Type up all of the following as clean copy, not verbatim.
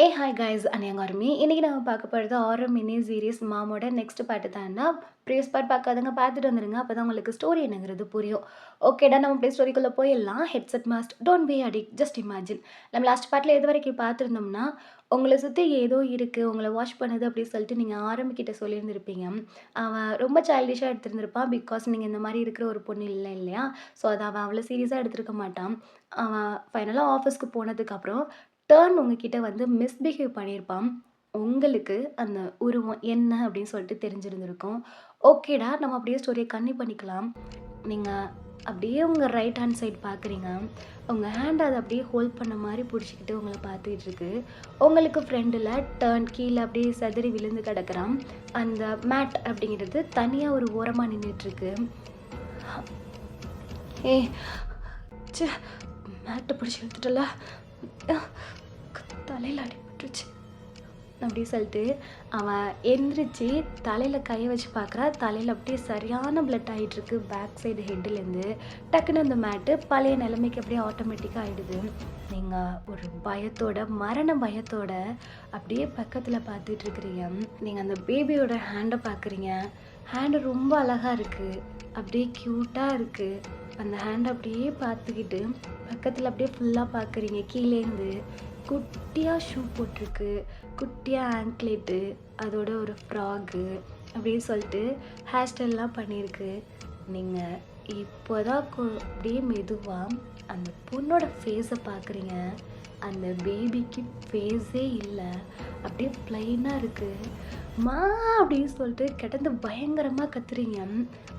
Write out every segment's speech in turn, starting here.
Hi guys அனைவருமே இன்றைக்கி நம்ம பார்க்க போகிறது ஆரோ மினி சீரீஸ் மாமோட நெக்ஸ்ட் பாட்டு தான்டா. ப்ரீவியஸ் பார்ட் பார்க்காதவங்க பார்த்துட்டு வந்துடுங்க, அப்போ தான் உங்களுக்கு ஸ்டோரி என்னங்கிறது புரியும். ஓகேடா, நம்ம ப்ளே ஸ்டோரிக்குள்ளே போயிடலாம். Headset must don't be addict, just imagine. நம்ம லாஸ்ட் பார்ட்டில் எது வரைக்கும் பார்த்துருந்தோம்னா, உங்களை சுற்றி ஏதோ இருக்குது, உங்களை வாட்ச் பண்ணுது அப்படின்னு சொல்லிட்டு நீங்கள் ஆரம்பிக்கிட்ட சொல்லியிருந்திருப்பீங்க. அவன் ரொம்ப சைல்டிஷாக எடுத்திருந்திருப்பான், பிகாஸ் நீங்கள் இந்த மாதிரி இருக்கிற ஒரு பொண்ணு இல்லை இல்லையா. ஸோ அதை அவன் அவ்வளோ சீரியஸாக எடுத்திருக்க மாட்டான். அவன் ஃபைனலாக ஆஃபீஸ்க்கு போனதுக்கப்புறம் டர்ன் உங்ககிட்ட வந்து மிஸ்பிஹேவ் பண்ணியிருப்பான். உங்களுக்கு அந்த உருவம் என்ன அப்படின்னு சொல்லிட்டு தெரிஞ்சிருந்திருக்கும். ஓகேடா, நம்ம அப்படியே ஸ்டோரியை கன்டினியூ பண்ணிக்கலாம். நீங்கள் அப்படியே உங்கள் ரைட் ஹேண்ட் சைடு பார்க்குறீங்க. உங்கள் ஹேண்ட் அதை அப்படியே ஹோல்ட் பண்ண மாதிரி பிடிச்சிக்கிட்டு உங்களை பார்த்துக்கிட்டு இருக்கு. உங்களுக்கு ஃப்ரெண்டில் டர்ன் கீழே அப்படியே செதறி விழுந்து கிடக்குறான். அந்த மேட் அப்படிங்கிறது தனியாக ஒரு ஓரமாக நின்றுட்டுருக்கு. சே, மேட்டை பிடிச்சி எடுத்துட்டல, தலையில் அடிபட்டுருச்சு அப்படி சொல்லிட்டு அவன் எந்திரிச்சு தலையில் கையை வச்சு பார்க்குறா. தலையில் அப்படியே சரியான பிளட் ஆகிட்டுருக்கு பேக் சைடு ஹெட்டுலேருந்து. டக்குன்னு அந்த மேட்டு பழைய நிலைமைக்கு அப்படியே ஆட்டோமேட்டிக்காக ஆகிடுது. நீங்கள் ஒரு பயத்தோட, மரண பயத்தோட அப்படியே பக்கத்தில் பார்த்துட்டு இருக்கிறீங்க. நீங்கள் அந்த பேபியோட ஹேண்டை பார்க்குறீங்க. ஹேண்டு ரொம்ப அழகாக இருக்குது, அப்படியே க்யூட்டாக இருக்குது. அந்த ஹேண்டை அப்படியே பார்த்துக்கிட்டு பக்கத்தில் அப்படியே ஃபுல்லாக பார்க்குறீங்க. கீழேருந்து குட்டியாக ஷூ போட்டிருக்கு, குட்டியாக ஆங்க்லேட்டு, அதோட ஒரு ஃப்ராகு அப்படின்னு சொல்லிட்டு ஹேர் ஸ்டைல்லாம் பண்ணியிருக்கு. நீங்கள் இப்போ தான் அப்படியே மெதுவாக அந்த பொண்ணோட ஃபேஸை பார்க்குறீங்க. அந்த பேபிக்கு ஃபேஸே இல்லை, அப்படியே ப்ளைனாக இருக்குது. மா அப்படின்னு சொல்லிட்டு கிடந்து பயங்கரமாக கத்துறீங்க.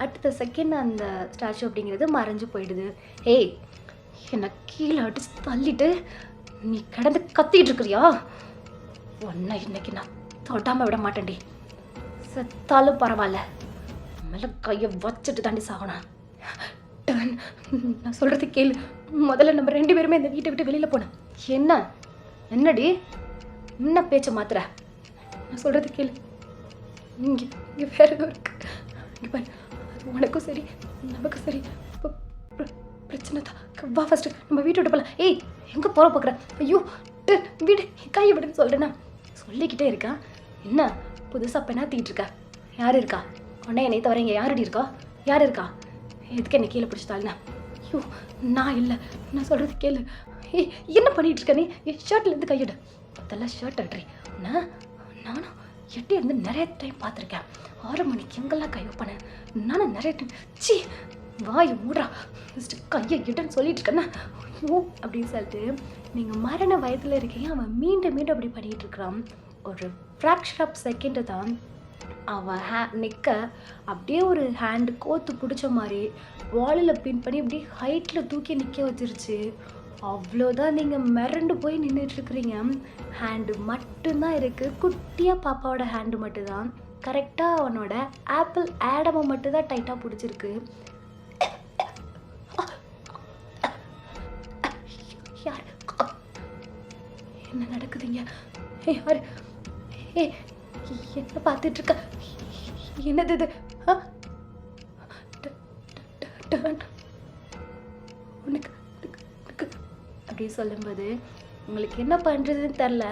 அடுத்த செகண்ட் அந்த ஸ்டாச்சு அப்படிங்கிறது மறைஞ்சு போயிடுது. ஏய், என்னை கீழே அடிச்சு தள்ளிட்டு நீ கிடந்து கத்திட்டு இருக்கிறியா? உன்னை இன்னைக்கு நான் தொடாமல் விட மாட்டேன்டி. செத்தாலும் பரவாயில்ல, மேலே கையை வச்சுட்டு தாண்டி சாகணும். நான் சொல்கிறது கேளு. முதல்ல நம்ம 2 பேருமே இந்த வீட்டை விட்டு வெளியில் போனோம். என்னடி என்ன பேச்சை மாத்துற? நான் சொல்கிறது கேளு. இங்கே வேற ஏதோ இருக்கு. இங்கே பாரு, அது உனக்கும் சரி நமக்கும் சரி பிரச்சனை தான். வா ஃபஸ்ட்டு நம்ம வீட்டை விட்டு போகலாம். ஏய், எங்கே போகிற பார்க்குறேன்? ஐயோ, வீடு கையை விடுன்னு சொல்கிறேன்னா சொல்லிக்கிட்டே இருக்கேன். என்ன புதுசாக பெண்ணாத்திக்கிட்டு இருக்கா? யார் இருக்கா? உடனே என்னை தவிர இங்கே யாரடி இருக்கா? யார் இருக்கா? எதுக்கு என்னை கீழே பிடிச்சிட்டாள்னா? ஐயோ, நான் இல்லை, நான் சொல்கிறது கேளு. ஏய், என்ன பண்ணிகிட்டு இருக்க நீ? ஷர்ட்லேருந்து கையிடு. அதெல்லாம் ஷர்ட் அட்ரி. நானும் எட்டி இருந்து நிறைய டைம் பார்த்துருக்கேன். 6 மணிக்கு எங்கெல்லாம் கை வைப்பேன் நானும் நிறைய டைம். சி, வாய் மூடுறா, ஃபஸ்ட்டு கையை இடுன்னு சொல்லிட்டு இருக்கேன்னா. ஐயோ அப்படின்னு சொல்லிட்டு நீங்கள் மரண வயதில் இருக்கீங்க. அவன் மீண்டும் அப்படி பண்ணிகிட்டு இருக்கிறான். ஒரு ஃப்ராக்ஷன் ஆஃப் செகண்டு தான் அவன் நிற்க அப்படியே ஒரு ஹேண்டு கோத்து பிடிச்ச மாதிரி வாலில் பின் பண்ணி அப்படியே ஹைட்டில் தூக்கி நிற்க வச்சிருச்சு. அவ்வளோதான், நீங்கள் மிரண்டு போய் நின்றுட்டுருக்குறீங்க. ஹேண்டு மட்டும்தான் இருக்குது, குட்டியாக பாப்பாவோட ஹேண்டு மட்டும்தான். கரெக்டாக அவனோட ஆப்பிள் ஆடமை மட்டும்தான் டைட்டாக பிடிச்சிருக்கு. யார்? என்ன நடக்குதுங்க? யார்? என்ன பார்த்துட்டு இருக்க? என்னது இது? உனக்கு அப்படி சொல்லும்போது உங்களுக்கு என்ன பண்ணுறதுன்னு தெரில.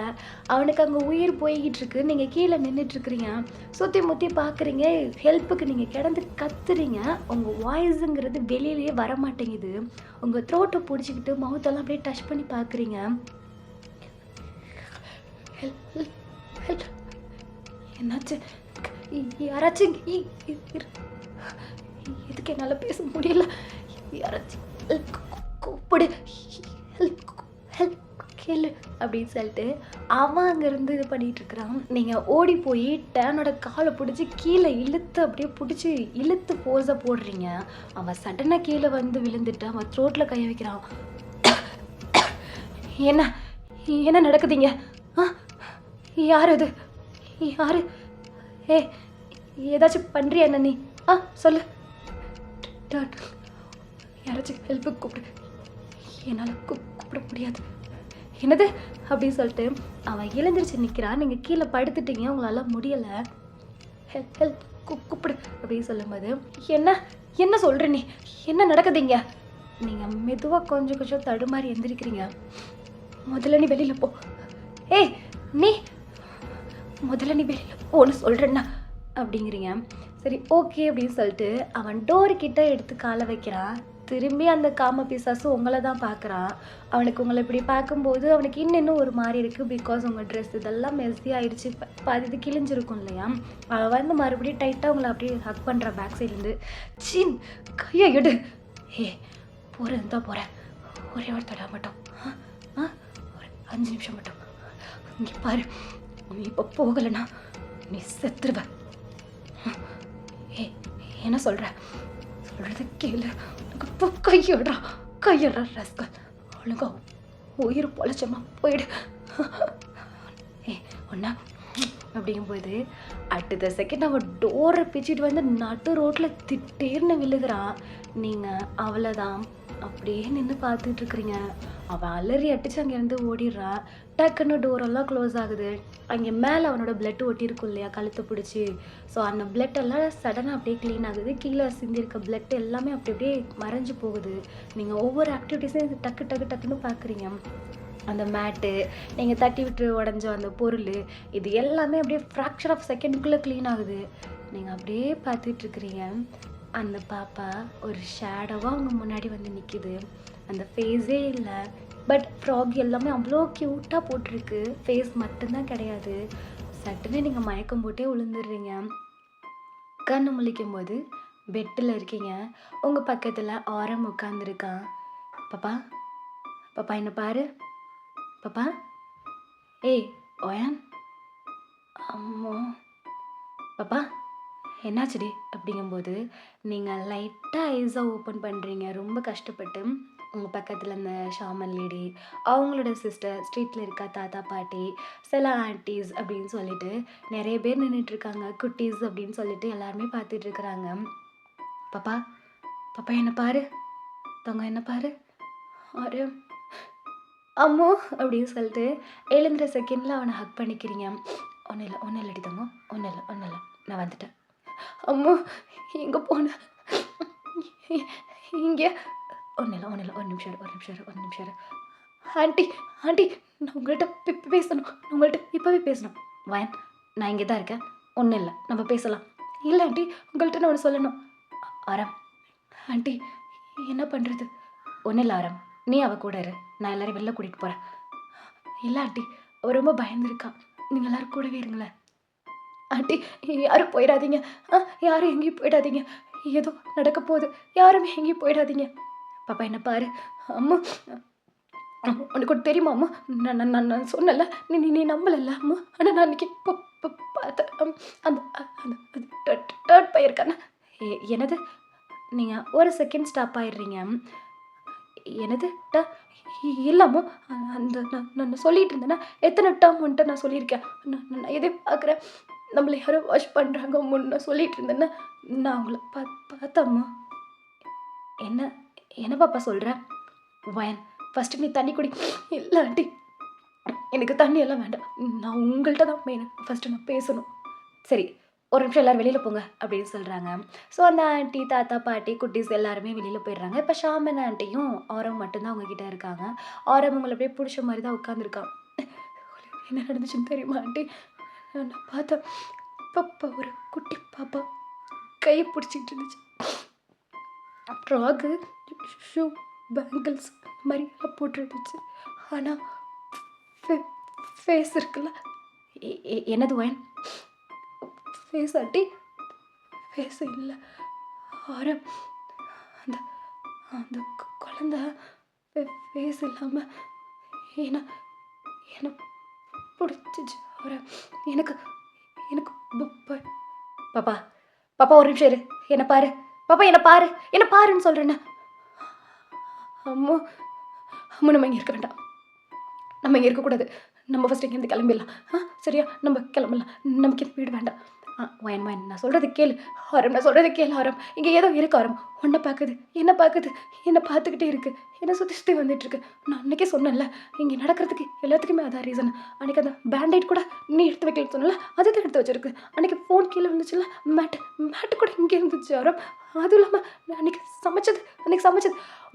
அவனுக்கு அங்கே உயிர் போய்கிட்டு இருக்கு. நீங்கள் கீழே நின்றுட்டுருக்குறீங்க, சுற்றி முற்றி பார்க்குறீங்க, ஹெல்ப்புக்கு நீங்கள் கிடந்து கத்துறீங்க. உங்கள் வாய்ஸுங்கிறது வெளியிலேயே வர மாட்டேங்குது. உங்கள் த்ரோட்டை பிடிச்சிக்கிட்டு மவுத்தெல்லாம் அப்படியே டச் பண்ணி பார்க்குறீங்க. என்னாச்சு? யாராச்சும் எதுக்கு என்னால் பேச முடியல? யாராச்சும் கூப்பிடு, ஹெல்ப் கேளு அப்படின்னு சொல்லிட்டு அவன் அங்கேருந்து இது பண்ணிகிட்டு இருக்கிறான். நீங்கள் ஓடி போய் டேனோட காலை பிடிச்சி கீழே இழுத்து அப்படியே பிடிச்சி இழுத்து போஸை போடுறீங்க. அவன் சடனாக கீழே வந்து விழுந்துட்டு அவன் த்ரோட்டில் கைய வைக்கிறான். என்ன நடக்குதுங்க? யார் அது? யார்? ஏதாச்சும் பண்ணுறியா என்ன நீ? சொல்லு. யாராச்சும் ஹெல்ப்புக்கு கூப்பிடு. என்னால் கூப்பிட முடியாது. என்னது அப்படின்னு சொல்லிட்டு அவன் எழுந்திரிச்சு நிற்கிறான். நீங்கள் கீழே படுத்துட்டீங்க, உங்களால் முடியலை. ஹெல்ப் கூப்பிடு அப்படின்னு சொல்லும்போது என்ன சொல்கிற நீ? என்ன நடக்குதுங்க? நீங்கள் மெதுவாக கொஞ்சம் தடுமாறி எந்திரிக்கிறீங்க. முதல்ல நீ வெளியில் போ. ஏய், நீ முதல்ல நீ வெளியில் போன்னு சொல்கிறேன்னா அப்படிங்கிறீங்க. சரி ஓகே அப்படின்னு சொல்லிட்டு அவன் டோர்கிட்ட எடுத்து காலை வைக்கிறான். திரும்பி அந்த காம பிசாசு உங்களை தான் பார்க்குறான். அவனுக்கு உங்களை இப்படி பார்க்கும்போது அவனுக்கு இன்னும் ஒரு மாதிரி இருக்குது. பிகாஸ் உங்கள் ட்ரெஸ் இதெல்லாம் மெஸ்ஸி ஆகிடுச்சு, பாதி இது கிழிஞ்சிருக்கும் இல்லையா. அவன் வந்து மறுபடியும் டைட்டாக உங்களை அப்படியே ஹக் பண்ணுறான் பேக் சைட்லேருந்து. சின் கையை எடு. ஏ போகிறேன் தான் போகிறேன், ஒரே ஒரு தடவை மட்டும், ஒரு 5 நிமிஷம் மட்டும் இங்கே பாரு. நீ இப்போ போகலைன்னா நீ செத்துருவ. ஏ என்ன சொல்கிற? சொல்கிறது கேளு. இப்போ கையடா ரஸ்கல். ஒழுங்கா உயிர் பொழைச்சமா போயிடு. ஏ ஒன்றா அப்படிங்கும்போது அடுத்த செகண்ட் அவன் டோரை பிச்சுட்டு வந்து நட்டு ரோட்டில் திட்டேர்னு விழுகிறான். நீங்கள் அவ்வளோதான் அப்படியே நின்று பார்த்துட்ருக்குறீங்க. அவன் அலறி அடிச்சு அங்கேருந்து ஓடிடுறான். டக்குன்னு டோரெல்லாம் க்ளோஸ் ஆகுது. அங்கே மேலே அவனோட பிளட் ஒட்டியிருக்கும் இல்லையா கழுத்தை பிடிச்சி. ஸோ அந்த பிளட் எல்லாம் சடனாக அப்படியே க்ளீன் ஆகுது. கீழே சிந்திருக்க பிளட் எல்லாமே அப்படி அப்படியே மறைஞ்சு போகுது. நீங்கள் ஒவ்வொரு ஆக்டிவிட்டீஸையும் டக்குன்னு பார்க்குறீங்க. அந்த மேட்டு, நீங்கள் தட்டி விட்டு உடஞ்ச அந்த பொருள், இது எல்லாமே அப்படியே ஃப்ராக்ஷன் ஆஃப் செகண்டுக்குள்ளே க்ளீன் ஆகுது. நீங்கள் அப்படியே பார்த்துட்ருக்குறீங்க. அந்த பாப்பா ஒரு ஷேடோவாக அவங்க முன்னாடி வந்து நிற்கிது. அந்த ஃபேஸே இல்லை, பட் ஃப்ராக் எல்லாமே அவ்வளோ க்யூட்டாக போட்டிருக்கு. ஃபேஸ் மட்டும்தான் கிடையாது. சட்டுன்னு நீங்கள் மயக்கம் போட்டே விழுந்துடுறீங்க. கண்ணு முழிக்கும் போது பெட்டில் இருக்கீங்க. உங்கள் பக்கத்தில் ஆரம் உட்காந்துருக்கான். பாப்பா பாப்பா என்ன பாரு பாப்பா. ஏய் ஓயான். அம்மோ பாப்பா என்னாச்சுடி அப்படிங்கும்போது நீங்கள் லைட்டாக ஐஸை ஓப்பன் பண்ணுறீங்க ரொம்ப கஷ்டப்பட்டு. உங்கள் பக்கத்தில் இந்த ஷாமன் லேடி, அவங்களோட சிஸ்டர், ஸ்ட்ரீட்டில் இருக்க தாத்தா பாட்டி, சில ஆன்டிஸ் அப்படின்னு சொல்லிட்டு நிறைய பேர் நின்றுட்டுருக்காங்க. குட்டீஸ் அப்படின்னு சொல்லிட்டு எல்லாருமே பார்த்துட்ருக்குறாங்க. பாப்பா பாப்பா என்ன பாரு தங்க, என்ன பாரு. ஒரு அம்மோ அப்படின்னு சொல்லிட்டு எழுந்துற செகண்டில் அவனை ஹக் பண்ணிக்கிறீங்க. ஒன்றும் இல்லடி தங்க, ஒன்றும் இல்லை நான் வந்துட்டேன். அம்மோ எங்கே போன? இங்கே ஒன்றும் இல்லை ஒரு நிமிஷம். ஆண்டி நான் உங்கள்கிட்ட பேசணும். இப்போவே பேசணும். வயன் நான் இங்கே தான் இருக்கேன், ஒன்றும் இல்லை, நம்ம பேசலாம். இல்லை ஆண்டி உங்கள்கிட்ட நான் ஒன்று சொல்லணும். ஆரம் ஆண்டி என்ன பண்ணுறது? ஒன்றும் இல்லை ஆரம், நீ அவள் கூட இரு, நான் எல்லோரும் வெளில கூட்டிகிட்டு போகிறேன். இல்லை ஆண்டி அவள் ரொம்ப பயந்துருக்கா, நீங்கள் எல்லோரும் கூடவே இருங்களேன். ஆண்டி யாரும் போயிடாதீங்க, யாரும் எங்கேயும் போயிடாதீங்க, ஏதோ நடக்க போகுது, யாருமே எங்கேயும் போயிடாதீங்க. பாப்பா என்ன பாரு. அம்மா உனக்கு ஒன்று தெரியுமா அம்மா? நான் சொன்னல, நீ நம்பலல்ல அம்மா. ஆனால் நான் அன்றைக்கி பார்த்தேன் அந்த தேர்ட் பையருக்கான. என்னது? நீங்கள் ஒரு செகண்ட் ஸ்டாப் ஆயிடுறீங்க. என்னது இல்லைம்மா, அந்த நான் சொல்லிகிட்டு இருந்தேன்னா எத்தனை டேர்ம் வந்துட்டு நான் சொல்லியிருக்கேன். நான் எதே பார்க்குறேன், நம்மளை யாரும் வாஷ் பண்ணுறாங்க முன்ன சொல்லிகிட்டு இருந்தேன்னா நான் அவங்கள பார்த்தம்மா. என்ன பாப்பா சொல்கிறேன்? வயன் ஃபஸ்ட்டு நீ தண்ணி குடி. இல்லை ஆண்டி எனக்கு தண்ணி எல்லாம் வேண்டாம், நான் உங்கள்கிட்ட தான் மெயின், ஃபஸ்ட்டு நான் பேசணும். சரி ஒரு நிமிஷம் எல்லோரும் வெளியில் போங்க அப்படின்னு சொல்கிறாங்க. ஸோ அந்த ஆண்டி, தாத்தா, பாட்டி, குட்டீஸ் எல்லாருமே வெளியில் போயிடுறாங்க. இப்போ ஷாமன் ஆண்டியும் ஆரம் மட்டும்தான் அவங்கக்கிட்ட இருக்காங்க. ஆரம் உங்களை அப்படியே பிடிச்ச மாதிரி தான் உட்காந்துருக்கான். என்ன நடந்துச்சுன்னு தெரியுமா ஆண்டி? நான் பார்த்தேன் பாப்பா, ஒரு குட்டி பாப்பா கையை பிடிச்சிக்கிட்டு இருந்துச்சு. ஃப்ராகு, ஷூ, பேங்கிள்ஸ் மாதிரி போட்டுருந்துச்சு. ஆனால் ஃபேஸ் இருக்குல்ல. என்னது வயன்? ஃபேஸ் ஆண்டி ஃபேஸ் இல்லை ஆரம், அந்த அந்த குழந்த ஃபேஸ் இல்லாமல் என்ன பிடிச்சிச்சு ஆரம். எனக்கு பாப்பா ஒரு நிமிஷம் இரு, என்ன பாரு பாப்பா, என்ன பாருன்னு சொல்கிறேன்னு. அம்மா நம்ம இங்கே இருக்க வேண்டாம், நம்ம இங்கே இருக்கக்கூடாது, நம்ம ஃபஸ்ட்டு இங்கேருந்து கிளம்பிடலாம். சரியா, நம்ம கிளம்பலாம், நமக்கு இந்த வீடு வேண்டாம். வயன் நான் சொல்கிறது கேளு ஆரம், இங்கே ஏதோ இருக்கு ஆரம், உன்னை பார்க்குது, என்ன பார்த்துக்கிட்டே இருக்குது, என்ன சுற்றி வந்துட்டுருக்கு. நான் அன்றைக்கே சொன்னேன்ல, இங்கே நடக்கிறதுக்கு எல்லாத்துக்குமே அதான் ரீசன். அன்றைக்கி அந்த பேண்டைட் கூட நீ எடுத்து வைக்கலன்னு சொன்னல, அதை தான் எடுத்து வச்சிருக்கு. அன்றைக்கி ஃபோன் கீழே இருந்துச்சுல்ல, மேட்டு கூட இங்கே இருந்துச்சு ஆரம். அதுவும் இல்லாமல் அன்றைக்கி சமைச்சது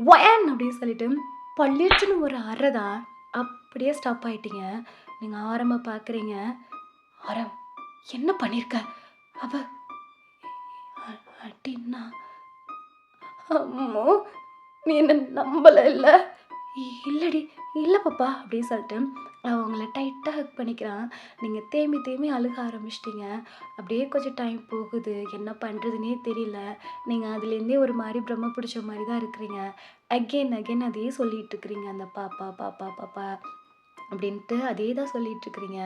வயன் அப்படின்னு சொல்லிட்டு பள்ளிச்சுன்னு ஒரு அறை தான். அப்படியே ஸ்டாப் ஆகிட்டீங்க. நீங்கள் ஆரம்ப பார்க்குறீங்க. ஆரம் என்ன பண்ணியிருக்க? அவ அடின்னா அம்மோ நீ என்ன நம்பலை இல்லை? இல்லடி இல்லை பாப்பா அப்படின்னு சொல்லிட்டு அவங்கள டைட்டாக ஹக் பண்ணிக்கிறான். நீங்கள் தேம்பி தேம்பி அழுக ஆரம்பிச்சிட்டிங்க. அப்படியே கொஞ்சம் டைம் போகுது. என்ன பண்ணுறதுனே தெரியல. நீங்கள் அதுலேருந்தே ஒரு மாதிரி பிரம்ம பிடிச்ச மாதிரி தான் இருக்கிறீங்க. அகெயின் அகெயின் அதையே சொல்லிட்டு இருக்கிறீங்க. அந்த பாப்பா பாப்பா பாப்பா அப்படின்ட்டு அதே தான் சொல்லிகிட்ருக்கிறீங்க.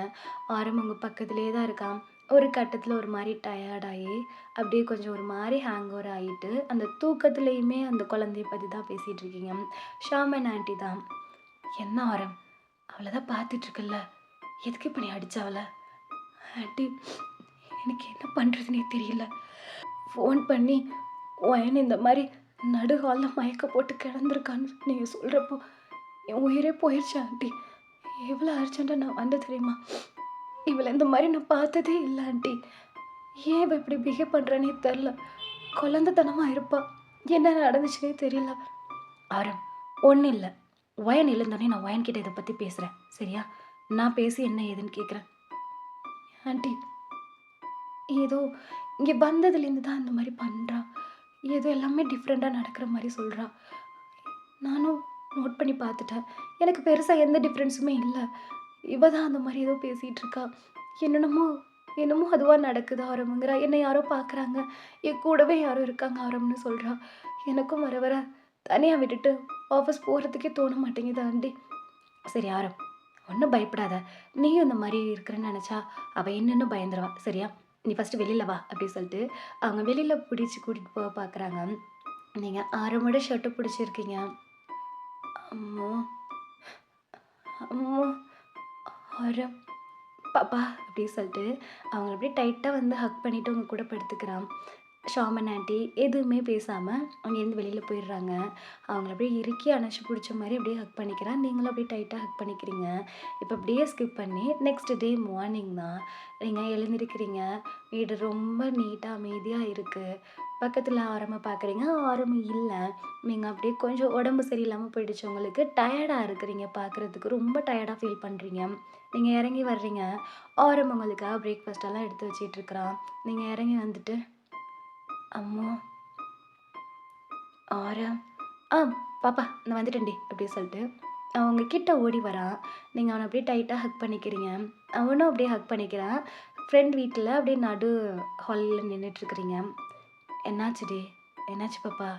ஆரம் உங்கள் பக்கத்துலேயே தான் இருக்கான். ஒரு கட்டத்தில் ஒரு மாதிரி டயர்டாகி அப்படியே கொஞ்சம் ஒரு மாதிரி ஹேங் ஓவர் ஆகிட்டு அந்த தூக்கத்துலேயுமே அந்த குழந்தைய பற்றி தான் பேசிகிட்டு இருக்கீங்க. ஷாமன் ஆண்டி தான், என்ன ஆரம் அவளை தான் பார்த்துட்ருக்கல்ல, எதுக்கு இப்போ நீ அடிச்ச அவளை? ஆண்டி எனக்கு என்ன பண்ணுறதுனே தெரியல. ஃபோன் பண்ணி ஒயன் இந்த மாதிரி நடுகாலில் மயக்க போட்டு கிடந்திருக்கான்னு நீங்கள் சொல்கிறப்போ என் உயிரே போயிடுச்சு ஆண்டி. எவ்வளோ அர்ஜென்ட்டாக நான் வந்து தெரியுமா? இவளை இந்த மாதிரி நான் பார்த்ததே இல்லை ஆண்டி. ஏன் இவள் இப்படி பிஹேவ் பண்ணுறானே தெரில. குழந்தைத்தனமாக இருப்பா. என்ன நடந்துச்சுன்னே தெரியல. ஆரம் ஒன்றும் இல்லை. ஒயன் இல்லைந்தானே நான் ஒயன்கிட்ட இதை பற்றி பேசுகிறேன் சரியா? நான் பேசி என்ன ஏதுன்னு கேட்குறேன். ஆண்டி ஏதோ இங்கே வந்ததுலேருந்து தான் அந்த மாதிரி பண்ணுறா. ஏதோ எல்லாமே டிஃப்ரெண்ட்டாக நடக்கிற மாதிரி சொல்கிறா. நானும் நோட் பண்ணி பார்த்துட்டேன். எனக்கு பெருசாக எந்த டிஃப்ரென்ஸுமே இல்லை. இவ தான் அந்த மாதிரி ஏதோ பேசிகிட்டு இருக்கா. என்னென்னமோ என்னமோ அதுவாக நடக்குது ஆரம்புங்கிறா. என்னை யாரோ பார்க்குறாங்க, என் கூடவே யாரோ இருக்காங்க ஆரம்னு சொல்கிறா. எனக்கும் வர வர தனியாக விட்டுட்டு ஆஃபீஸ் போகிறதுக்கே தோண மாட்டேங்குது ஆண்டி. சரி ஆரம் ஒன்றும் பயப்படாத. நீயும் இந்த மாதிரி இருக்கிறேன்னு நினச்சா அவள் என்னென்னு பயந்துருவா சரியா? நீ ஃபஸ்ட்டு வெளியில் வா அப்படின்னு சொல்லிட்டு அவங்க வெளியில் பிடிச்சி கூட்டிகிட்டு போக பார்க்குறாங்க. நீங்கள் ஆரமோட ஷர்ட்டை பிடிச்சிருக்கீங்க. அம்மோ அம்மோ ஆரம் பாப்பா அப்படின்னு சொல்லிட்டு அவங்கள அப்படியே டைட்டாக வந்து ஹக் பண்ணிவிட்டு அவங்க கூட படுத்துக்கிறான். ஷாமன் ஆண்டி எதுவுமே பேசாமல் அங்கேருந்து வெளியில் போயிடுறாங்க. அவங்கள அப்படியே இறுக்கி அணைச்சி பிடிச்ச மாதிரி அப்படியே ஹக் பண்ணிக்கிறான். நீங்களும் அப்படியே டைட்டாக ஹக் பண்ணிக்கிறீங்க. இப்போ அப்படியே ஸ்கிப் பண்ணி நெக்ஸ்ட் டே மார்னிங் தான் நீங்கள் எழுந்திருக்கிறீங்க. வீடு ரொம்ப நீட்டாக அமைதியாக இருக்குது. பக்கத்தில் ஆரம்ப பார்க்குறீங்க, ஆரம்பம் இல்லை. நீங்கள் அப்படியே கொஞ்சம் உடம்பு சரியில்லாமல் போயிடுச்சு. உங்களுக்கு டயர்டாக இருக்கிறீங்க, பார்க்குறதுக்கு ரொம்ப டயர்டாக ஃபீல் பண்ணுறீங்க. நீங்கள் இறங்கி வர்றீங்க. ஆரம்பம் உங்களுக்காக பிரேக்ஃபாஸ்ட்டெல்லாம் எடுத்து வச்சிட்ருக்குறான். நீங்கள் இறங்கி வந்துட்டு அம்மோ ஆரம் பாப்பா நான் வந்துட்டேன்டி அப்படின்னு சொல்லிட்டு அவங்க கிட்ட ஓடி வரான். நீங்கள் அவனை அப்படியே டைட்டாக ஹக் பண்ணிக்கிறீங்க. அவனும் அப்படியே ஹக் பண்ணிக்கிறான். ஃப்ரெண்ட் வீட்டில் அப்படியே நடு ஹாலில் நின்றுட்டுருக்குறீங்க. என்னாச்சுடி? என்னாச்சு பாப்பா?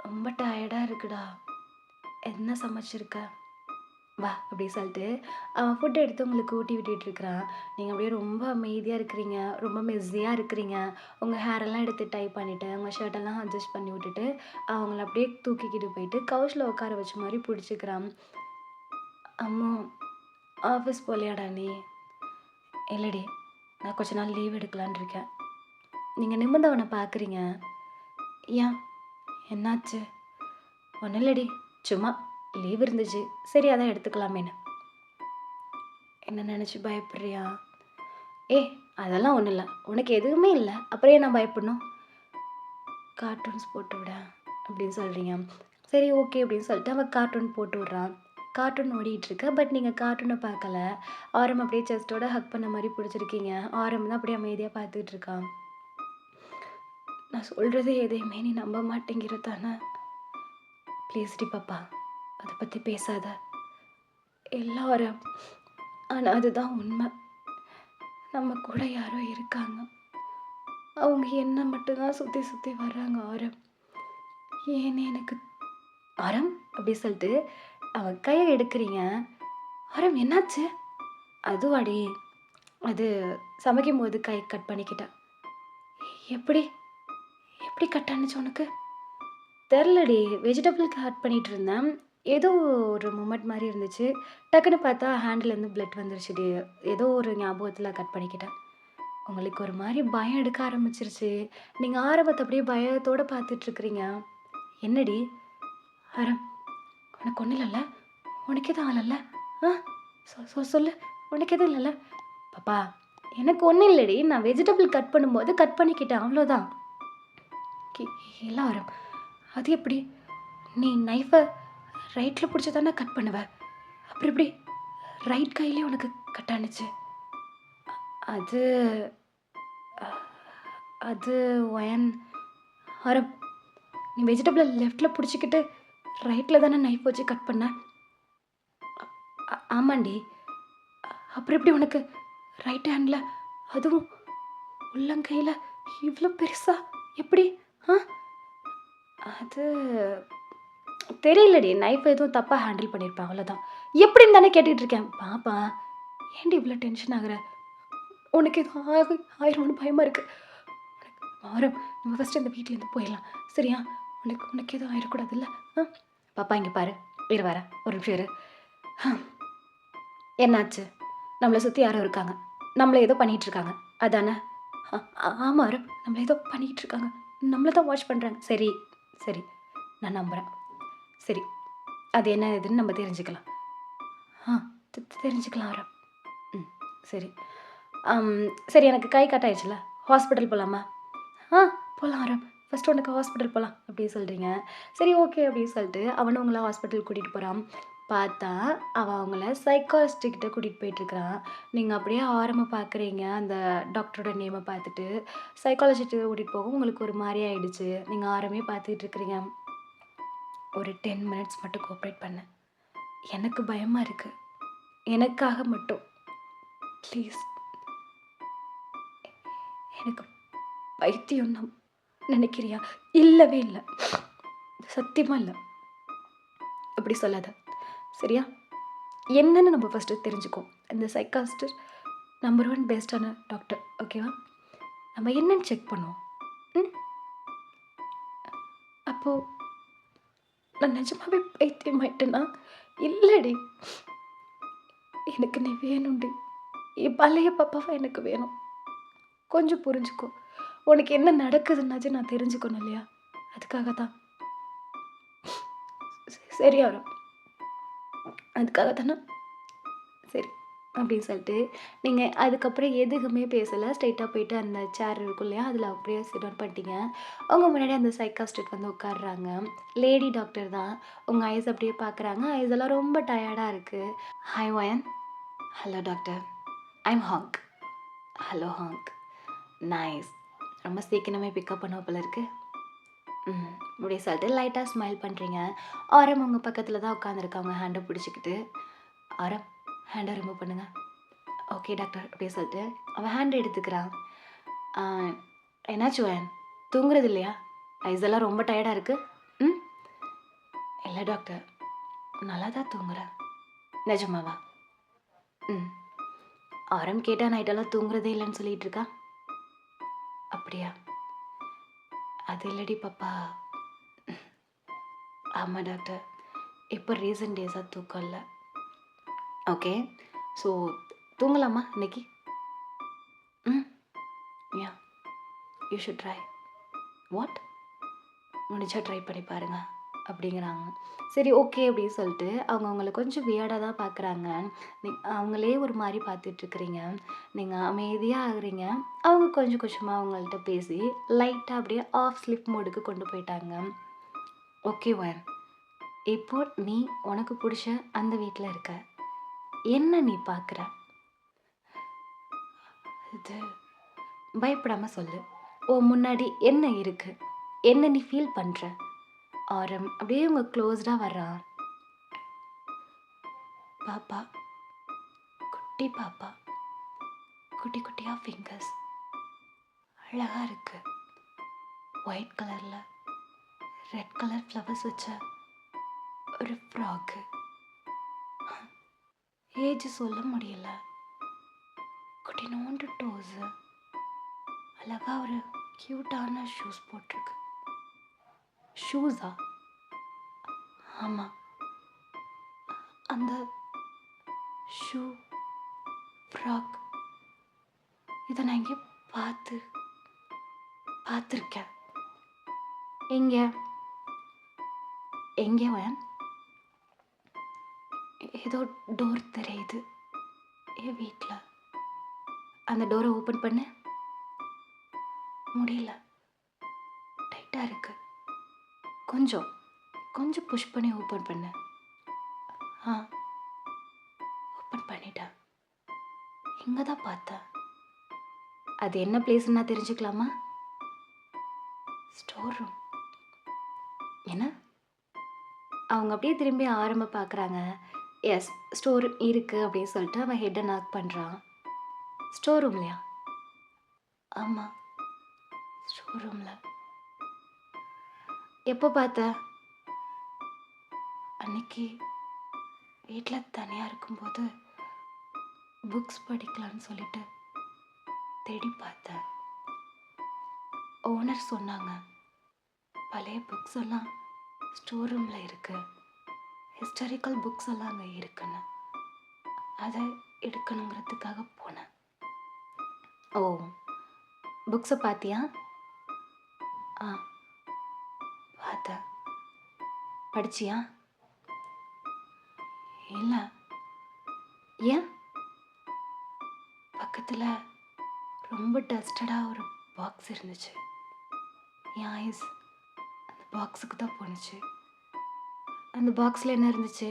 ரொம்ப டயர்டாக இருக்குடா. என்ன சமைச்சிருக்க? வா அப்படி சொல்லிட்டு அவன் ஃபுட் எடுத்து உங்களுக்கு ஊட்டி விட்டுட்டுருக்குறான். நீங்கள் அப்படியே ரொம்ப அமைதியாக இருக்கிறீங்க. ரொம்ப மெஸ்ஸியாக இருக்கிறீங்க. உங்கள் ஹேரெல்லாம் எடுத்து டை பண்ணிவிட்டு உங்கள் ஷர்ட்டெல்லாம் அட்ஜஸ்ட் பண்ணி விட்டுட்டு அவங்கள அப்படியே தூக்கிக்கிட்டு போயிட்டு கவுச்சில் உட்கார வச்ச மாதிரி பிடிச்சிக்கிறான். அம்மா ஆஃபீஸ் போகலையாடா நீ? இல்லடி, நான் கொஞ்ச நாள் லீவ் எடுக்கலான் இருக்கேன். நீங்கள் நிமிர்ந்து அவனை பார்க்குறீங்க. ஏன் என்னாச்சு? ஒன்றும் இல்லடி, சும்மா லீவ் இருந்துச்சு, சரி அதான் எடுத்துக்கலாமேன்னு. என்ன நினச்சி பயப்படுறியா? அதெல்லாம் ஒன்றும் இல்லை. உனக்கு எதுவுமே இல்லை, அப்புறம் ஏன் நான் பயப்படணும்? கார்ட்டூன்ஸ் போட்டு விட அப்படின்னு சொல்கிறீங்க. சரி ஓகே அப்படின்னு சொல்லிட்டு அவன் கார்ட்டூன் போட்டு விட்றான். கார்ட்டூன் ஓடிட்டுருக்கு. பட் நீங்கள் கார்ட்டூனை பார்க்கல. ஆரம் அப்படியே செஸ்ட்டோட ஹக் பண்ண மாதிரி பிடிச்சிருக்கீங்க. ஆரம் தான் அப்படியே அமைதியாக பார்த்துட்டு இருக்கான். நான் சொல்கிறது எதையுமே நீ நம்ப மாட்டேங்கிற தானே? ப்ளீஸ் டி பாப்பா, அதை பற்றி பேசாத. எல்லாரும் ஆனால் அதுதான் உண்மை. நம்ம கூட யாரோ இருக்காங்க. அவங்க என்ன மட்டும்தான் சுற்றி சுற்றி வர்றாங்க ஆரம். ஏன்னு எனக்கு ஆரம் அப்படி சொல்லிட்டு அவன் கையை எடுக்கிறீங்க. ஆரம் என்னாச்சு? அதுவாடி, அது சமைக்கும் போது கை கட் பண்ணிக்கிட்டேன். எப்படி எப்படி கட் ஆனிச்சு உனக்கு? தெரிலடி, வெஜிடபிள் கட் பண்ணிகிட்டு இருந்தேன். ஏதோ ஒரு மூமெண்ட் மாதிரி இருந்துச்சு. டக்குன்னு பார்த்தா ஹேண்ட்லேருந்து பிளட் வந்துருச்சுடி. ஏதோ ஒரு ஞாபகத்தில் கட் பண்ணிக்கிட்டேன். உங்களுக்கு ஒரு மாதிரி பயம் எடுக்க ஆரம்பிச்சிருச்சு. நீங்கள் ஆரம்பத்தை அப்படியே பயத்தோடு பார்த்துட்ருக்குறீங்க. என்னடி ஆரம், உனக்கு ஒன்றும் இல்லைல்ல? உனக்கு எதுவும் ஆகலைல்ல? சொல்லு, உனக்கு எதுவும் இல்லைல்ல? பாப்பா எனக்கு ஒன்றும் இல்லடி, நான் வெஜிடபிள் கட் பண்ணும்போது கட் பண்ணிக்கிட்டேன், அவ்வளோதான். இல்லை ஆரம், அது எப்படி? நீ நைஃபை ரைட்டில் பிடிச்சி தானே கட் பண்ணுவ, அப்புறம் எப்படி ரைட் கையிலே உனக்கு கட்டானுச்சு. அது அது ஒயன் ஆரம், நீ வெஜிடபிளை லெஃப்டில் பிடிச்சிக்கிட்டு ரைட்டில் தானே நைஃப் வச்சு கட் பண்ண? ஆமாண்டி. அப்புறம் எப்படி உனக்கு ரைட் ஹேண்டில், அதுவும் உள்ளங்கையில் இவ்வளோ பெருசா எப்படி? ஆ அது தெரியலடி, நைஃப் எதுவும் தப்பாக ஹேண்டில் பண்ணியிருப்பேன், அவ்வளோதான். எப்படின்னு தானே கேட்டுக்கிட்டு இருக்கேன். பாப்பா, ஏன்டி இவ்வளோ டென்ஷன் ஆகுற? உனக்கு எதுவும் ஆயிரும்னு பயமாக இருக்குது. ஆரம், நம்ம ஃபஸ்ட்டு இந்த வீட்டிலேருந்து போயிடலாம், சரியா? உனக்கு எதுவும் ஆயிடக்கூடாதுல்ல? பாப்பா இங்கே பாரு, வர ஒரு நிமிஷம் இரு. என்னாச்சு? நம்மளை சுற்றி யாரோ இருக்காங்க, நம்மளை ஏதோ பண்ணிகிட்ருக்காங்க, அதானே? ஆமாம் ஆரம், நம்மளை ஏதோ பண்ணிகிட்ருக்காங்க, நம்மளை தான் வாட்ச் பண்ணுறாங்க. சரி சரி, நான் நம்புகிறேன். சரி, அது என்ன இதுன்னு நம்ம தெரிஞ்சுக்கலாம். தெரிஞ்சுக்கலாம் ஆரம். சரி. சரி, எனக்கு கை கட்டாயிடுச்சுல, ஹாஸ்பிட்டல் போகலாமா? போகலாம் ஆரம். ஃபஸ்ட்டு உனக்கு ஹாஸ்பிட்டல் போகலாம் அப்படின்னு சொல்கிறீங்க. சரி ஓகே அப்படின்னு சொல்லிட்டு அவனும் உங்களை ஹாஸ்பிட்டல் கூட்டிகிட்டு போகிறான். பார்த்தா அவன் அவங்கள சைக்காலஜிஸ்ட்கிட்ட கூட்டிகிட்டு போயிட்டுருக்கிறான். நீங்கள் அப்படியே ஆரம்ப பார்க்குறீங்க. அந்த டாக்டரோட நேமை பார்த்துட்டு சைக்காலஜிஸ்ட்டு கூட்டிகிட்டு போக உங்களுக்கு ஒரு மாதிரி ஆகிடுச்சு. நீங்கள் ஆரமே பார்த்துக்கிட்டு இருக்கிறீங்க. ஒரு 10 மினிட்ஸ் மட்டும் கோஆப்ரேட் பண்ண, எனக்கு பயமாக இருக்குது. எனக்காக மட்டும் ப்ளீஸ். எனக்கு பைத்தியம் தான் நினைக்கிறியா? இல்லவே இல்லை, சத்தியமாக இல்லை. அப்படி சொல்லாத, சரியா? என்னன்னு நம்ம ஃபஸ்ட்டு தெரிஞ்சுக்கோ. இந்த சைக்காஸ்டர் நம்பர் 1 பெஸ்ட்டான டாக்டர், ஓகேவா? நம்ம என்னன்னு செக் பண்ணுவோம். அப்போது நான் நிஜமாவே பைத்தியம் ஆயிட்டேன்னா? இல்லடி, எனக்கு நீ வேணும்டி. என் பழைய பாப்பாவா எனக்கு வேணும். கொஞ்சம் புரிஞ்சுக்கோ. உனக்கு என்ன நடக்குதுன்னாச்சும் நான் தெரிஞ்சுக்கணும் இல்லையா? அதுக்காக தான். சரி வரும், அதுக்காக தானே. சரி அப்படின்னு சொல்லிட்டு நீங்கள் அதுக்கப்புறம் எதுக்குமே பேசலை. ஸ்ட்ரைட்டாக போயிட்டு அந்த சேர் இருக்கும் இல்லையா, அதில் அப்படியே சிட் டவுன் பண்ணிட்டீங்க. அவங்க முன்னாடி அந்த சைக்காஸ்டிக் வந்து உட்காடுறாங்க. லேடி டாக்டர் தான். உங்கள் ஐஸ் அப்படியே பார்க்குறாங்க. ஐஸ் எல்லாம் ரொம்ப டயர்டாக இருக்குது. Hi Wayne. Hello doctor, I'm Hank. Hello Hank, nice. ரொம்ப சீக்கிரமே பிக்கப் பண்ண போல இருக்கு. இப்படி சொல்லிட்டு லைட்டாக ஸ்மைல் பண்ணுறீங்க. ஆரம் உங்கள் பக்கத்தில் தான் உட்காந்துருக்காங்க, ஹேண்டை பிடிச்சிக்கிட்டு. ஆரம், ஹேண்டை ரிமூவ் பண்ணுங்க. ஓகே டாக்டர் அப்படியே சொல்லிட்டு அவன் ஹேண்ட் எடுத்துக்கிறான். என்னாச்சு வயன், தூங்குறது இல்லையா? ஐஸெல்லாம் ரொம்ப டயர்டாக இருக்குது. இல்லை டாக்டர், நல்லா தான் தூங்குறேன். நிஜமாவா? ஆரம் கேட்டால் நைட்டெல்லாம் தூங்குறதே இல்லைன்னு சொல்லிகிட்டு இருக்கா. அப்படியா? அது இல்லடி பாப்பா. ஆமாம் டாக்டர், இப்போ ரீசன்ட் டேஸாக தூக்கம் இல்லை. ஓகே, ஸோ தூங்கலாமா இன்னைக்கு? யா, யூ ஷுட் ட்ரை. வாட்? முடிச்சா ட்ரை பண்ணி பாருங்க அப்படிங்கிறாங்க. சரி ஓகே அப்படின்னு சொல்லிட்டு அவங்க அவங்கள கொஞ்சம் வியர்டாக தான் பார்க்குறாங்க. அவங்களே ஒரு மாதிரி பார்த்துட்ருக்குறீங்க. நீங்கள் அமைதியாக ஆகுறீங்க. அவங்க கொஞ்சம் கொஞ்சமாக அவங்கள்ட்ட பேசி லைட்டாக அப்படியே ஆஃப் ஸ்லிப் மோடுக்கு கொண்டு போயிட்டாங்க. ஓகே வயன், இப்போ நீ உனக்கு பிடிச்ச அந்த வீட்டில் இருக்க, என்ன நீ பார்க்குற? இது பயப்படாமல் சொல்லு. முன்னாடி என்ன இருக்கு, என்ன நீ ஃபீல் பண்ணுற? ஆரம் அப்படியே உங்க க்ளோஸ்டாக வர்றான். பாப்பா, குட்டி பாப்பா, குட்டி குட்டியாக ஃபிங்கர்ஸ், அழகாக இருக்கு. ஒயிட் கலரில் ரெட் கலர் ஃப்ளவர்ஸ் வச்ச ஒரு ஃப்ராக்கு. ஏஜ் சொல்ல முடியல. குட்டி நோண்டு டோஸு, அழகாக ஒரு க்யூட்டான ஷூஸ் போட்டிருக்கு. ஷூஸா? ஆமாம், அந்த ஷூ ஃப்ராக் இதை நான் எங்கேயோ பார்த்துருக்கேன். எங்கே வயன்? ஏதோ டோர் தெரியுது என் வீட்டில். அந்த டோரை ஓப்பன் பண்ண முடியல, டைட்டாக இருக்கு. கொஞ்சம் புஷ் பண்ணி ஓப்பன் பண்ண. ஓப்பன் நோட் பண்ணிட்டேன். இங்கே தான் பார்த்தேன். அது என்ன பிளேஸ்ன்னு நான் தெரிஞ்சுக்கலாமா? Store room. என்ன? அவங்க அப்படியே திரும்பி ஆரம்ப பார்க்குறாங்க. எஸ், ஸ்டோர் ரூம் இருக்குது அப்படின்னு சொல்லிட்டு அவன் ஹெட்டை நாக் பண்ணுறான். ஸ்டோர் ரூம்லையா? ஆமாம், ஸ்டோர் ரூமில். எப்போ பார்த்த? அன்னைக்கு வீட்டில் தனியாக இருக்கும்போது புக்ஸ் படிக்கலான்னு சொல்லிட்டு தேடி பார்த்தேன். ஓனர் சொன்னாங்க, பழைய புக்ஸ் எல்லாம் ஸ்டோர் ரூமில் இருக்குது, ஹிஸ்டாரிக்கல் புக்ஸ் எல்லாம் அங்கே இருக்குன்னு. அதை எடுக்கணுங்கிறதுக்காக போனேன். ஓ, புக்ஸை பார்த்தியா? ஆ, பார்த்தேன். படிச்சியா? இல்லை. ஏன்? பக்கத்தில் ரொம்ப டஸ்டடாக ஒரு பாக்ஸ் இருந்துச்சு. என் ஐஸ் அந்த பாக்ஸுக்கு தான் போணுச்சு. அந்த பாக்ஸில் என்ன இருந்துச்சு?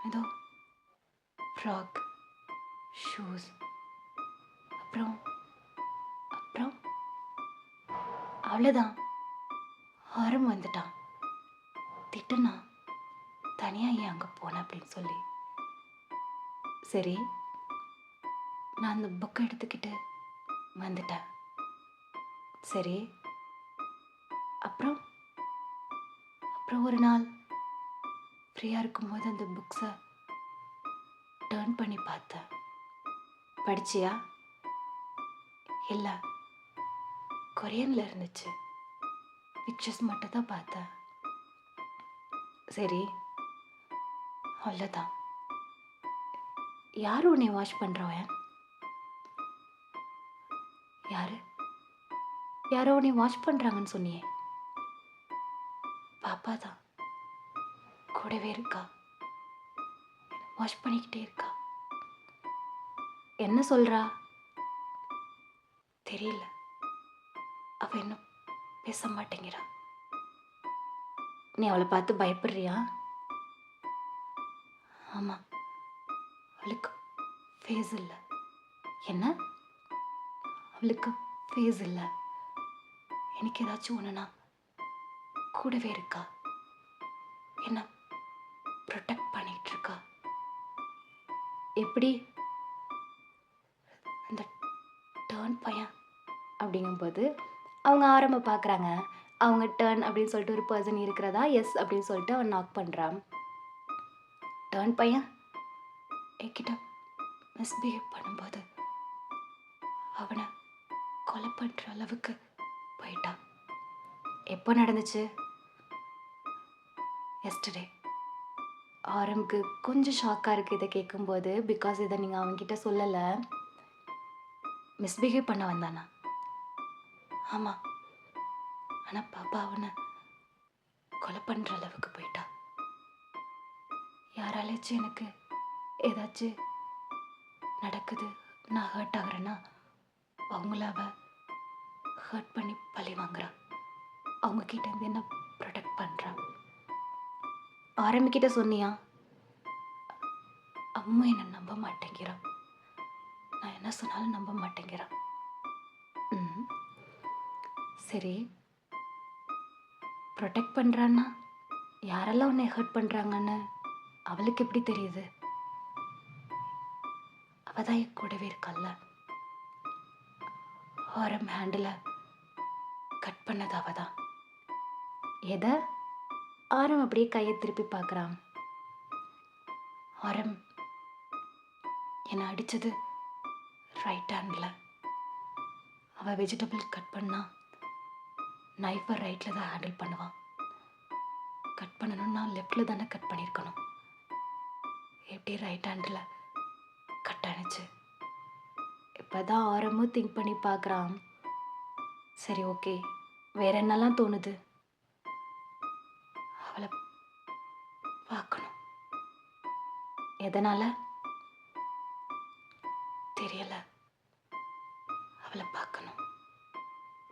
ஏதோ ஃப்ராக், ஷூஸ், அப்புறம் அப்புறம் அவ்வளோதான். ஆரம் வந்துட்டான். திட்டுனா, தனியாக ஏன் அங்கே போனேன் அப்படின்னு சொல்லி. சரி, நான் அந்த புக்கை எடுத்துக்கிட்டு வந்துட்டேன். சரி, அப்புறம் அப்புறம் ஒரு நாள் ஃப்ரீயாக இருக்கும்போது அந்த புக்ஸை டர்ன் பண்ணி பார்த்தேன். படிச்சியா? இல்லை, கொரியனில் இருந்துச்சு. பிக்சர்ஸ் மட்டும் தான் பார்த்தேன். சரி, அவ்வளோதான். யார் உன்னை வாஷ் பண்ணுறவன்? யாரு? யாரோ உன்னை வாஷ் பண்ணுறாங்கன்னு சொன்னியே. பாப்பா தான் கூடவே இருக்கா, வாஷ் பண்ணிக்கிட்டே இருக்கா. என்ன சொல்கிறா? தெரியல, அவள் இன்னும் பேச மாட்டேங்கிறா. நீ அவளை பார்த்து பயப்படுறியா? ஆமாம், அவளுக்கு ஃபேஸ் இல்லை. என்ன? அவளுக்கு ஃபேஸ் இல்லை. எனக்கு ஏதாச்சும் ஒன்றுனா கூடவே இருக்கா, என்ன ப்ரொடெக்ட் பண்ணிட்டு இருக்கா. எப்படி? அந்த டர்ன் பையன் அப்படிங்கும்போது அவங்க ஆரம்ப பார்க்குறாங்க. அவங்க டர்ன் அப்படின்னு சொல்லிட்டு ஒரு பர்சன் இருக்கிறதா எஸ் அப்படின்னு சொல்லிட்டு அவன் நாக் பண்ணுறான். டர்ன் பையன் என்கிட்ட மிஸ்பிஹேவ் பண்ணும்போது அவனை கொலை பண்ணுற அளவுக்கு போயிட்டான். எப்போ நடந்துச்சு? எஸ்டர்டே. ஆரம்புக்கு கொஞ்சம் ஷாக்காக இருக்குது இதை கேட்கும்போது. பிகாஸ் இதை நீங்கள் அவன்கிட்ட சொல்லலை. மிஸ்பிஹேவ் பண்ண வந்தானா? ஆமாம், ஆனால் பாப்பா அவனை கொலை பண்ணுற அளவுக்கு போயிட்டா. யாராலேச்சும் எனக்கு ஏதாச்சும் நடக்குது, நான் ஹர்ட் ஆகுறேன்னா அவங்கள அவ ஹர்ட் பண்ணி பழி வாங்குறான். அவங்கக்கிட்ட இருந்து என்ன ப்ரொடெக்ட் பண்ணுறான். ஆரம்பிக்கிட்ட சொன்னியா? அம்மா என்னை நம்ப மாட்டேங்கிறான். நான் என்ன சொன்னாலும் நம்ப மாட்டேங்கிறான். சரி, ப்ரொடெக்ட் பண்ணுறான்னா யாரெல்லாம் உன்னை ஹர்ட் பண்ணுறாங்கன்னு அவளுக்கு எப்படி தெரியுது? அவள் தான் என் கூடவே இருக்கல்ல. ஆரம் ஹேண்டில் கட் பண்ணது அவள் தான். எதை? ஆரம் அப்படியே கையை திருப்பி பார்க்குறான். ஆரம் என்னை அடித்தது ரைட் ஹேண்டில். அவள் வெஜிடபிள் கட் பண்ணா நைஃபை ரைட்டில் தான் ஹேண்டில் பண்ணுவான். கட் பண்ணணும்னா லெஃப்டில் தானே கட் பண்ணியிருக்கணும். எப்படி ரைட் ஹேண்டில் கட் ஆனிச்சு? இப்போ தான் ஆரமும் திங்க் பண்ணி பார்க்குறான். சரி, ஓகே, வேற என்னெல்லாம் தோணுது? அவளை பார்க்கணும். எதனால் தெரியல. அவளை பார்க்கணும்.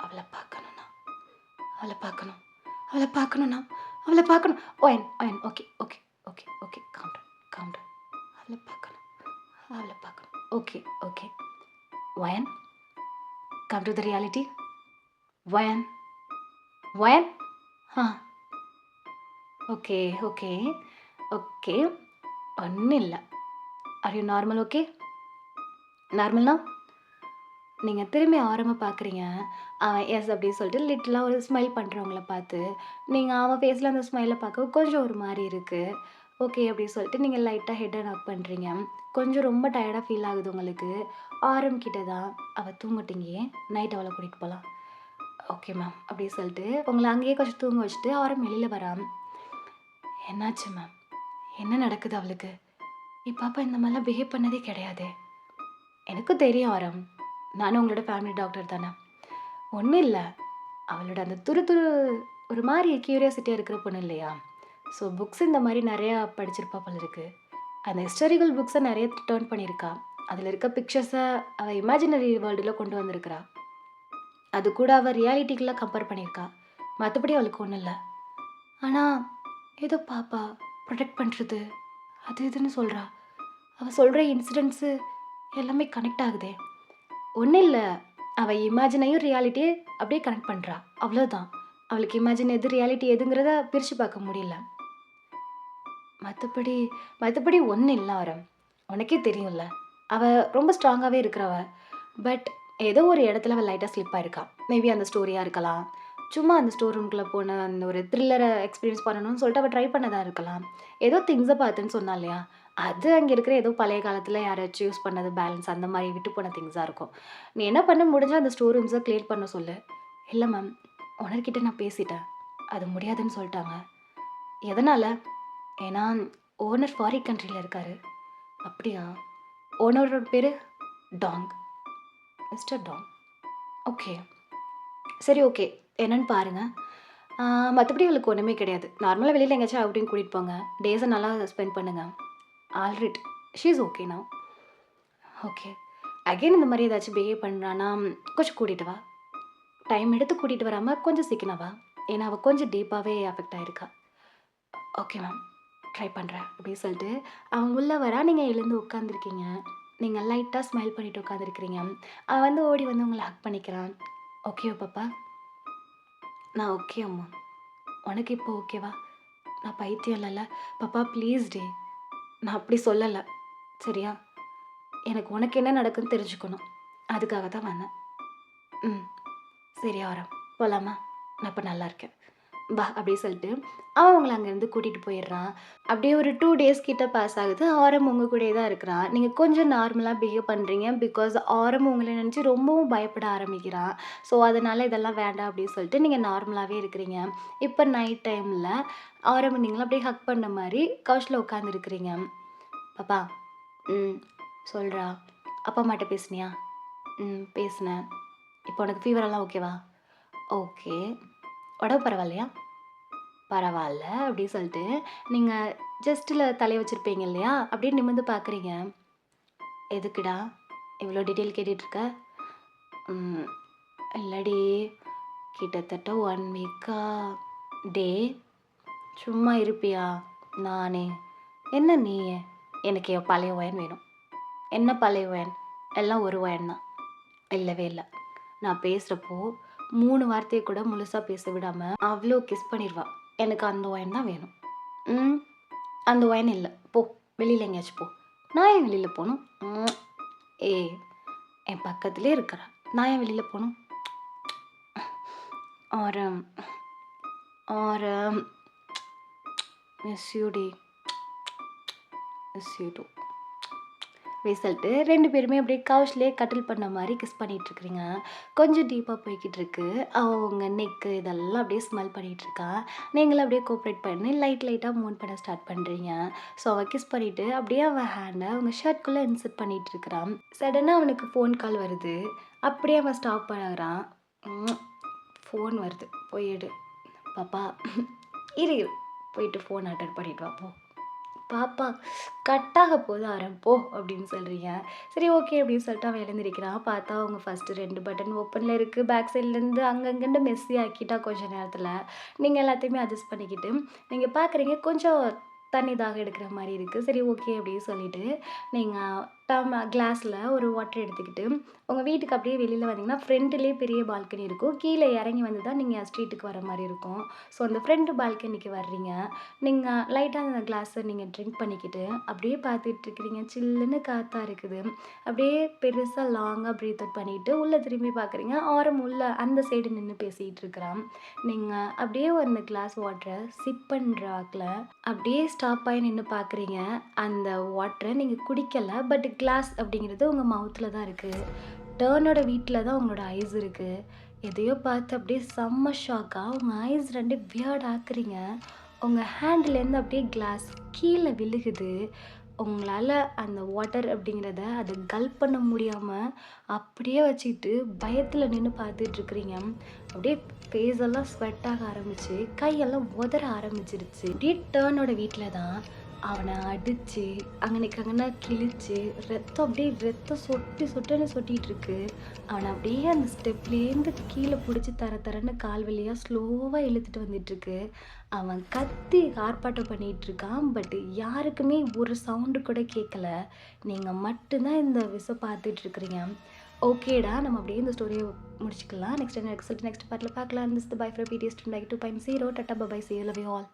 அவளை பார்க்கணும்னா அவளை பார்க்கணும். அவளை பார்க்கணும்னா அவளை பார்க்கணும். ஓ என் okay okay okay okay counter counter அவளை பார்க்கணும். Okay okay. Wayne, come to the reality. Wayne Wayne. Ah okay okay okay. ஒன்றும் இல்லை. Are you normal? ஓகே. நார்மல்னா நீங்கள் திரும்பி ஆரம்ப பார்க்குறீங்க. அவன் எஸ் அப்படின்னு சொல்லிட்டு லிட்டலாக ஒரு ஸ்மைல் பண்ணுறவங்கள பார்த்து நீங்கள் அவன் ஃபேஸில் அந்த ஸ்மைலை பார்க்க கொஞ்சம் ஒரு மாதிரி இருக்குது. ஓகே அப்படின்னு சொல்லிட்டு நீங்கள் லைட்டாக ஹெட்டை நாக் பண்ணுறீங்க. கொஞ்சம் ரொம்ப டயர்டாக ஃபீல் ஆகுது உங்களுக்கு. ஆரம்பிக்கிட்ட தான் அவள் தூங்கட்டிங்க, நைட் அவளை கூட்டிகிட்டு போகலாம். ஓகே மேம் அப்படின்னு சொல்லிட்டு உங்களை அங்கேயே கொஞ்சம் தூங்க வச்சுட்டு ஆரம் வெளியில் வரான். என்னாச்சு மேம்? என்ன நடக்குது அவளுக்கு? பாப்பா இந்த மாதிரிலாம் பிஹேவ் பண்ணதே கிடையாது. எனக்கும் தெரியும் ஆரம், நானும் உங்களோட ஃபேமிலி டாக்டர் தானே. ஒன்றும் இல்லை, அவளோட அந்த துரு துரு ஒரு மாதிரி க்யூரியாசிட்டியாக இருக்கிற பொண்ணு இல்லையா? ஸோ புக்ஸ் இந்த மாதிரி நிறையா படிச்சிருப்பா போல இருக்கு. அந்த ஹிஸ்டாரிக்கல் புக்ஸை நிறைய டேர்ன் பண்ணியிருக்கா. அதில் இருக்க பிக்சர்ஸை அவள் இமேஜினரி வேர்ல்டில் கொண்டு வந்திருக்கிறா. அது கூட அவள் ரியாலிட்டிக்கெலாம் கம்பேர் பண்ணியிருக்கா. மற்றபடி அவளுக்கு ஒன்றும் இல்லை. ஆனால் ஏதோ பாப்பா ப்ரொடெக்ட் பண்ணுறது அது இதுன்னு சொல்கிறா. அவள் சொல்கிற இன்சிடென்ட்ஸு எல்லாமே கனெக்ட் ஆகுதே. ஒன்றும் இல்லை, அவள் இமேஜினையும் ரியாலிட்டியை அப்படியே கனெக்ட் பண்ணுறா, அவ்வளோதான். அவளுக்கு இமேஜின் எது ரியாலிட்டி எதுங்கிறத பிரித்து பார்க்க முடியல. மற்றபடி மற்றபடி ஒன்றும் இல்லை ஆரம், உனக்கே தெரியும்ல, அவள் ரொம்ப ஸ்ட்ராங்காகவே இருக்கிறவ. பட் ஏதோ ஒரு இடத்துல அவள் லைட்டாக ஸ்லிப் ஆகிருக்கா. மேபி அந்த ஸ்டோரியாக இருக்கலாம், சும்மா அந்த ஸ்டோர் ரூம்குள்ளே போன அந்த ஒரு த்ரில்லரை எக்ஸ்பீரியன்ஸ் பண்ணணும்னு சொல்லிட்டு அவள் ட்ரை பண்ணதாக இருக்கலாம். ஏதோ திங்ஸை பார்த்துன்னு சொன்னா இல்லையா, அது அங்கே இருக்கிற ஏதோ பழைய காலத்தில் யாராச்சும் யூஸ் பண்ணது பேலன்ஸ் அந்த மாதிரி விட்டு போன திங்ஸாக இருக்கும். நீ என்ன பண்ண முடிஞ்சால் அந்த ஸ்டோர் ரூம்ஸை க்ளியர் பண்ண சொல்லு. இல்லை மேம், ஓனர்கிட்ட நான் பேசிட்டேன், அது முடியாதுன்னு சொல்லிட்டாங்க. எதனால்? ஏன்னா ஓனர் ஃபாரின் கண்ட்ரியில் இருக்கார். அப்படியா? ஓனரோட பேர் டாங், மிஸ்டர் டாங். ஓகே சரி ஓகே, என்னன்னு பாருங்கள். மற்றபடி அவளுக்கு ஒன்றுமே கிடையாது. நார்மலாக வெளியில் எங்கேயாச்சும் அவுட்டிங் கூட்டிகிட்டு போங்க, டேஸை நல்லா ஸ்பெண்ட் பண்ணுங்கள். Alright, she is okay now. Okay, again இந்த மாதிரி ஏதாச்சும் பிஹேவ் பண்ணுறான்னா கொஞ்சம் கூட்டிகிட்டு வா. டைம் எடுத்து கூட்டிகிட்டு வராமல் கொஞ்சம் சீக்கிரம் வா. ஏன்னா அவள் கொஞ்சம் டீப்பாகவே அஃபெக்ட் ஆகிருக்கா. ஓகே மேம், ட்ரை பண்ணுறேன் அப்படின்னு சொல்லிட்டு அவன் உள்ளே வரா. நீங்கள் எழுந்து உட்காந்துருக்கீங்க, நீங்கள் லைட்டாக ஸ்மைல் பண்ணிவிட்டு உட்காந்துருக்கிறீங்க. அவன் வந்து ஓடி வந்து உங்களை ஹக் பண்ணிக்கிறான். ஓகேவா பாப்பா? நான் ஓகே அம்மா. உனக்கு இப்போ ஓகேவா? நான் பைத்தியம் இல்லைல்ல பாப்பா, ப்ளீஸ் டே, நான் அப்படி சொல்லலை சரியா? எனக்கு உனக்கு என்ன நடக்குன்னு தெரிஞ்சுக்கணும், அதுக்காக தான் வந்தேன். ம் சரி ஆரம், போகலாமா? நான் இப்போ நல்லா இருக்கேன், வா அப்படி சொல்லிட்டு அவன் உங்களை அங்கேருந்து கூட்டிகிட்டு போயிடுறான். அப்படியே ஒரு 2 days கிட்ட பாஸ் ஆகுது. ஆரம் உங்கள் கூடயே தான் இருக்கிறான். நீங்கள் கொஞ்சம் நார்மலாக பிஹேவ் பண்ணுறீங்க. பிகாஸ் ஆரம் உங்களை நினச்சி ரொம்பவும் பயப்பட ஆரம்பிக்கிறான். ஸோ அதனால் இதெல்லாம் வேண்டாம் அப்படின்னு சொல்லிட்டு நீங்கள் நார்மலாகவே இருக்கிறீங்க. இப்போ நைட் டைமில் ஆரம் நீங்களும் அப்படியே ஹக் பண்ண மாதிரி கவுச்சில் உட்காந்துருக்கிறீங்க. பாப்பா, ம் சொல்கிறா. அப்பா அம்மாட்ட பேசுனியா? ம் பேசினேன். இப்போ உனக்கு ஃபீவரெல்லாம் ஓகேவா? ஓகே. உடம்பு பரவாயில்லையா? பரவாயில்ல அப்படின்னு சொல்லிட்டு நீங்கள் ஜஸ்ட்டில் தலையை வச்சுருப்பீங்க இல்லையா, அப்படியே நிமிர்ந்து பார்க்குறீங்க. எதுக்குடா இவ்வளோ டீட்டெயில் கேட்டுட்ருக்க? இல்லடி, கிட்டத்தட்ட 1 week-ஆ. டே சும்மா இருப்பியா? நானே என்ன நீ? எனக்கு என் பழைய ஒயன் வேணும். என்ன பழைய ஒயன்? எல்லாம் ஒரு ஒயன் தான். இல்லவே இல்லை, நான் பேசுகிறப்போ 3 வார்த்தையை கூட முழுசாக பேச விடாமல் அவ்வளோ கிஸ் பண்ணிடுவா. எனக்கு அந்த ஒயன் தான் வேணும். அந்த ஒயன் இல்லை, போ வெளியில் எங்கேயாச்சும் போ. நான் ஏன் வெளியில் போகணும்? என் பக்கத்துலேயே இருக்கிறா, நான் ஏன் வெளியில் போகணும்? ஆரம் ஆரம், மிஸ் யூ டி, மிஸ் யூ டூ. சொல்லிட்டு 2 பேருமே அப்படியே கவுச்லேயே கட்டில் பண்ண மாதிரி கிஸ் பண்ணிகிட்ருக்குறீங்க. கொஞ்சம் டீப்பாக போய்கிட்டு இருக்கு. அவங்க நெக்கு இதெல்லாம் அப்படியே ஸ்மெல் பண்ணிகிட்ருக்கா. நீங்களும் அப்படியே கோஆப்ரேட் பண்ணி லைட்டாக மூவ் பண்ண ஸ்டார்ட் பண்ணுறீங்க. ஸோ அவள் கிஸ் பண்ணிவிட்டு அப்படியே அவன் ஹேண்டை அவங்க ஷர்ட்குள்ளே இன்சர்ட் பண்ணிகிட்டு இருக்கிறான். சடனாக அவனுக்கு ஃபோன் கால் வருது. அப்படியே அவன் ஸ்டாப் பண்ணுறான். ஃபோன் வருது, போய் எடு. பாப்பா இரு, போயிட்டு ஃபோன் அட்டன் பண்ணிட்டு வா போ. பாப்பா கட்டாக போது ஆரம்போ அப்படின்னு சொல்கிறீங்க. சரி ஓகே அப்படின்னு சொல்லிட்டு அவன் எழுந்திருக்கிறான். பார்த்தா அவங்க ஃபஸ்ட்டு 2 பட்டன் ஓப்பனில் இருக்குது. பேக் சைட்லேருந்து அங்கங்கன்னு மெஸ்ஸி ஆக்கிட்டா கொஞ்சம் நேரத்தில். நீங்கள் எல்லாத்தையுமே அட்ஜஸ்ட் பண்ணிக்கிட்டு நீங்கள் பார்க்குறீங்க கொஞ்சம் தண்ணி தாக எடுக்கிற மாதிரி இருக்குது. சரி ஓகே அப்படின்னு சொல்லிவிட்டு நீங்கள் கிளாஸில் ஒரு வாட்டர் எடுத்துக்கிட்டு உங்கள் வீட்டுக்கு அப்படியே வெளியில் வந்தீங்கன்னா ஃப்ரண்ட்லேயே பெரிய பால்கனி இருக்கும். கீழே இறங்கி வந்து தான் நீங்கள் ஸ்ட்ரீட்டுக்கு வர மாதிரி இருக்கும். ஸோ அந்த ஃப்ரண்ட் பால்கனிக்கு வர்றீங்க. நீங்கள் லைட்டாக அந்த கிளாஸை நீங்கள் ட்ரிங்க் பண்ணிக்கிட்டு அப்படியே பார்த்துட்டு இருக்கிறீங்க. சில்லுன்னு காற்றா இருக்குது. அப்படியே பெருசாக லாங்காக ப்ரீத் அவுட் பண்ணிவிட்டு உள்ளே திரும்பி பார்க்குறீங்க. ஆரம் உள்ள அந்த சைடு நின்று பேசிகிட்டு இருக்கிறான். நீங்கள் அப்படியே அந்த கிளாஸ் வாட்டரை சிப் பண்ணுற வாக்கில் அப்படியே ஸ்டாப் ஆகி நின்று பார்க்குறீங்க. அந்த வாட்டரை நீங்கள் குடிக்கலை, பட் கிளாஸ் அப்படிங்கிறது உங்கள் மவுத்தில் தான் இருக்குது. டர்னோட வீட்டில் தான் உங்களோட ஐஸ் இருக்குது. எதையோ பார்த்து அப்படியே செம்ம ஷாக்காக உங்கள் ஐஸ் ரெண்டு வியர்ட் ஆக்குறீங்க. உங்கள் ஹேண்ட்லேருந்து அப்படியே கிளாஸ் கீழே விழுகுது. உங்களால் அந்த வாட்டர் அப்படிங்கிறத அதை கல்ப் பண்ண முடியாமல் அப்படியே வச்சுக்கிட்டு பயத்தில் நின்று பார்த்துட்ருக்குறீங்க. அப்படியே ஃபேஸெல்லாம் ஸ்வெட் ஆக ஆரம்பிச்சு, கையெல்லாம் உதற ஆரம்பிச்சிருச்சு. அப்படியே டர்னோட வீட்டில் தான் அவனை அடித்து அங்கனைக்கு கிழிச்சு ரத்தம் அப்படியே ரத்தம் சொட்டு சொட்டுன்னு சொட்டிகிட்டு இருக்கு. அவனை அப்படியே அந்த ஸ்டெப்லேருந்து கீழே பிடிச்சி தரன்னு கால் வழியாக ஸ்லோவாக இழுத்துட்டு வந்துட்டுருக்கு. அவன் கத்தி ஆர்ப்பாட்டம் பண்ணிகிட்டு இருக்கான். பட் யாருக்குமே ஒரு சவுண்டு கூட கேட்கல. நீங்கள் மட்டும்தான் இந்த விஷயம் பார்த்துட்ருக்குறீங்க. ஓகேடா, நம்ம அப்படியே இந்த ஸ்டோரியை முடிச்சுக்கலாம். நெக்ஸ்ட் பார்ட்டில் பார்க்கலாம். This the bye from PTS 2.0. Tata bye, see you, love you all.